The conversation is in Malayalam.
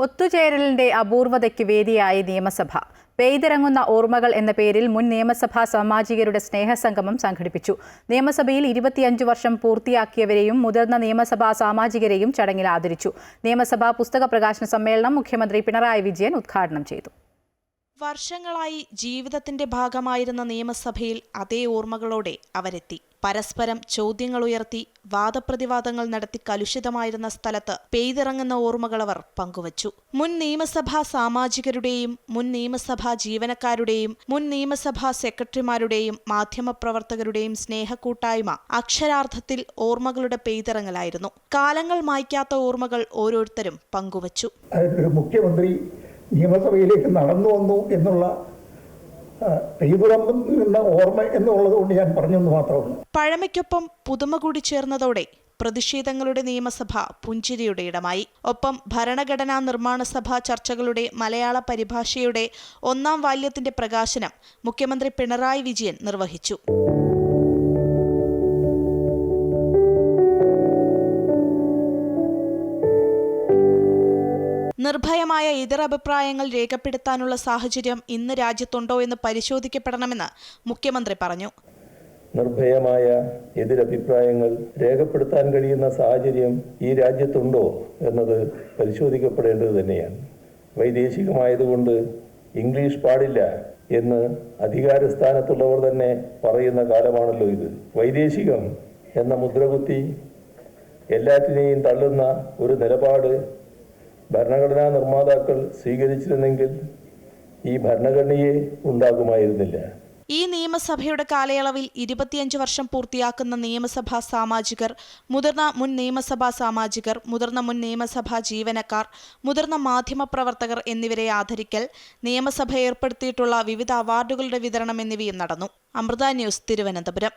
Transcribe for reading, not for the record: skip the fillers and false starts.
ഒത്തുചേരലിന്റെ അപൂർവതയ്ക്ക് വേദിയായി നിയമസഭ. പെയ്തിറങ്ങുന്ന ഓർമ്മകൾ എന്ന പേരിൽ മുൻ നിയമസഭാ സാമാജികരുടെ സ്നേഹസംഗമം സംഘടിപ്പിച്ചു. നിയമസഭയിൽ 25 വർഷം പൂർത്തിയാക്കിയവരെയും മുതിർന്ന നിയമസഭാ സാമാജികരെയും ചടങ്ങിൽ ആദരിച്ചു. നിയമസഭാ പുസ്തക പ്രകാശന സമ്മേളനം മുഖ്യമന്ത്രി പിണറായി വിജയൻ ഉദ്ഘാടനം ചെയ്തു. വർഷങ്ങളായി ജീവിതത്തിന്റെ ഭാഗമായിരുന്ന നിയമസഭയിൽ അതേ ഓർമ്മകളോടെ അവരെത്തി. പരസ്പരം ചോദ്യങ്ങളുയർത്തി വാദപ്രതിവാദങ്ങൾ നടത്തി കലുഷിതമായിരുന്ന സ്ഥലത്ത് പെയ്തിറങ്ങുന്ന ഓർമ്മകൾ അവർ പങ്കുവച്ചു. മുൻ നിയമസഭാ സാമാജികരുടെയും മുൻ നിയമസഭാ ജീവനക്കാരുടെയും മുൻ നിയമസഭാ സെക്രട്ടറിമാരുടെയും മാധ്യമപ്രവർത്തകരുടെയും സ്നേഹക്കൂട്ടായ്മ അക്ഷരാർത്ഥത്തിൽ ഓർമ്മകളുടെ പെയ്തിറങ്ങലായിരുന്നു. കാലങ്ങൾ മായ്ക്കാത്ത ഓർമ്മകൾ ഓരോരുത്തരും പങ്കുവച്ചു. മുഖ്യമന്ത്രി നിയമസഭയിലേക്ക് നടന്നു വന്നു എന്നുള്ള പെയ്തിറങ്ങുന്ന ഓർമ്മ എന്നുള്ളത് കൊണ്ട് ഞാൻ പറഞ്ഞെന്ന് മാത്രമല്ല. പഴമയ്ക്കൊപ്പം പുതുമ കൂടി ചേർന്നതോടെ പ്രതിഷേധങ്ങളുടെ നിയമസഭ പുഞ്ചിരിയുടെ ഇടമായി. ഒപ്പം ഭരണഘടനാ നിർമ്മാണ സഭാ ചർച്ചകളുടെ മലയാള പരിഭാഷയുടെ 1-ാം വാല്യത്തിന്റെ പ്രകാശനം മുഖ്യമന്ത്രി പിണറായി വിജയൻ നിർവഹിച്ചു. നിർഭയമായ എതിരഭിപ്രായങ്ങൾ രേഖപ്പെടുത്താനുള്ള സാഹചര്യം ഇന്ന് രാജ്യത്തുണ്ടോ എന്ന് പരിശോധിക്കപ്പെടണമെന്ന് മുഖ്യമന്ത്രി പറഞ്ഞു. നിർഭയമായ എതിരഭിപ്രായങ്ങൾ രേഖപ്പെടുത്താൻ കഴിയുന്ന സാഹചര്യം ഈ രാജ്യത്തുണ്ടോ എന്നത് പരിശോധിക്കപ്പെടേണ്ടത് തന്നെയാണ്. വൈദേശികമായതുകൊണ്ട് ഇംഗ്ലീഷ് പാടില്ല എന്ന് അധികാരസ്ഥാനത്തുള്ളവർ തന്നെ പറയുന്ന കാലമാണല്ലോ ഇത്. വൈദേശികം എന്ന മുദ്രകുത്തി എല്ലാറ്റിനെയും തള്ളുന്ന ഒരു നിലപാട് ഭരണഘടനാ നിർമ്മാതാക്കൾ സ്വീകരിച്ചിരുന്നെങ്കിൽ ഈ ഭരണഘടനയെ ഉണ്ടാകുമായിരുന്നില്ല. ഈ നിയമസഭയുടെ കാലയളവിൽ 25 വർഷം പൂർത്തിയാക്കുന്ന നിയമസഭാ സാമാജികർ, മുതിർന്ന മുൻ നിയമസഭാ സാമാജികർ, മുതിർന്ന മുൻ നിയമസഭാ ജീവനക്കാർ, മുതിർന്ന മാധ്യമപ്രവർത്തകർ എന്നിവരെ ആദരിക്കൽ, നിയമസഭ ഏർപ്പെടുത്തിയിട്ടുള്ള വിവിധ അവാർഡുകളുടെ വിതരണം എന്നിവയും നടന്നു. അമൃത ന്യൂസ്, തിരുവനന്തപുരം.